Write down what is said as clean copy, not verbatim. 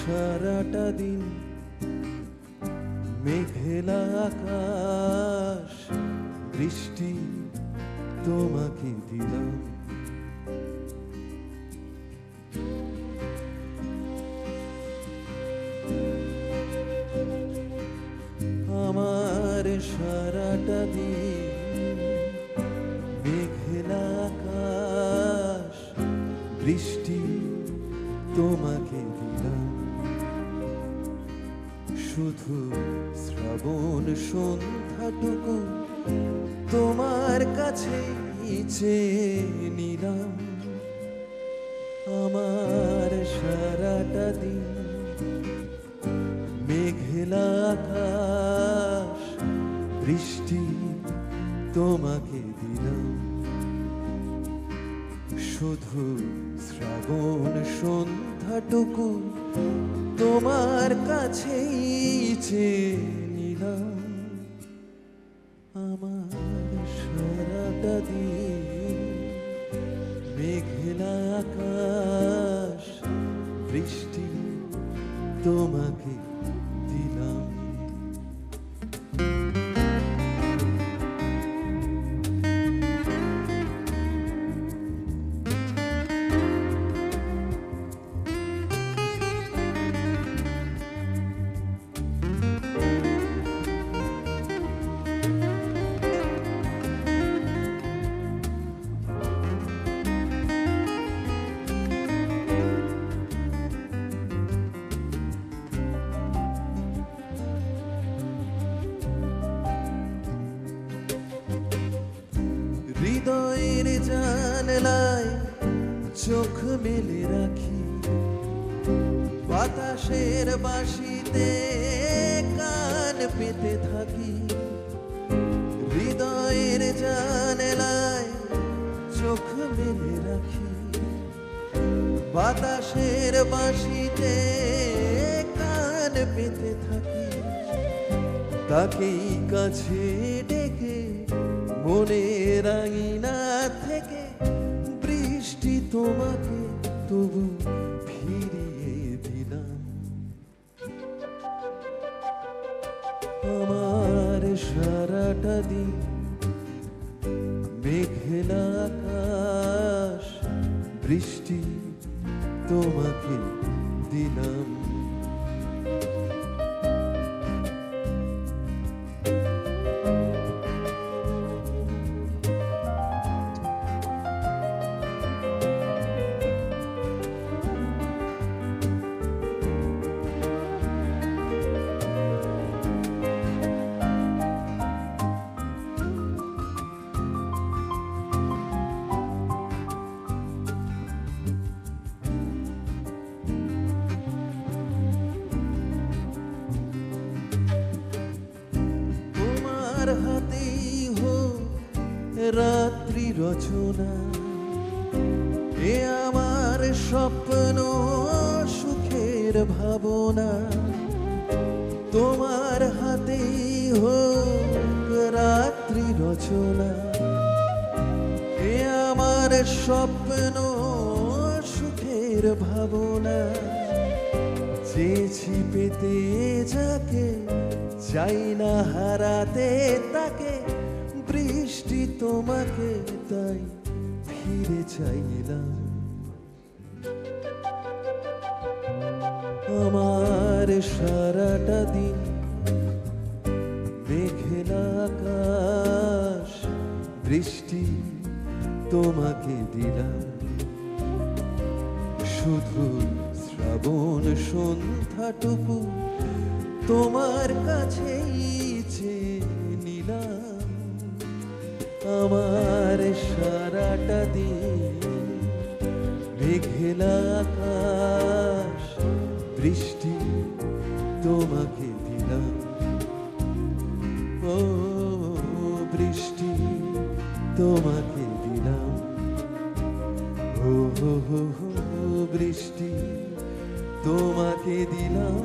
সারাটা দিন মেঘলা আকাশ বৃষ্টি তোমাকে দিলাম। আমার সারাটা দিন মেঘলা আকাশ বৃষ্টি তোমাকে দিলাম। শুধু শ্রাবণ সন্ধ্যাটুকু তোমার কাছে চেয়ে নিলাম। আমার সারাটা দিন মেঘলা আকাশ বৃষ্টি তোমাকে দিলাম। শুধু শ্রাবণ সন্ধ্যাটুকু তোমার কাছেই চেয়ে নিলাম। আমার সারাটা দিন মেঘলা আকাশ বৃষ্টি তোমাকে দিলাম। হৃদয়ের জানলায় চোখ মেলে রাখি, বাতাসের বাঁশিতে কান পেতে থাকি। হৃদয়ের জানলায় চোখ মেলে রাখি, বাতাসের বাঁশিতে কান পেতে থাকি। তাকেই কাছে ডেকে মনের আঙিনা থেকে বৃষ্টি তোমাকে তবু ফিরিয়ে দিলাম। আমার সারাটা দিন মেঘলা আকাশ বৃষ্টি তোমাকে দিলাম। হাতেই হোক রাত্রি রচনা, এ আমার স্বপ্ন সুখের ভাবনা। তোমার হাতেই হোক রাত্রি রচনা, এ আমার স্বপ্ন সুখের ভাবনা। চেয়েছি পেতে যাকে, চাই না হারাতে তাকে, বৃষ্টি তোমাকে তাই ফিরে চাইলাম। আমার সারাটা দিন মেঘলা আকাশ বৃষ্টি তোমাকে দিলাম। শুধু শ্রাবণ সন্ধ্যাটুকু তোমার কাছেই চেয়ে নিলাম। আমার সারাটা দিন মেঘলা আকাশ বৃষ্টি তোমাকে দিলাম। ও বৃষ্টি তোমাকে দিলাম। ও বৃষ্টি তোমাকে দিলাম।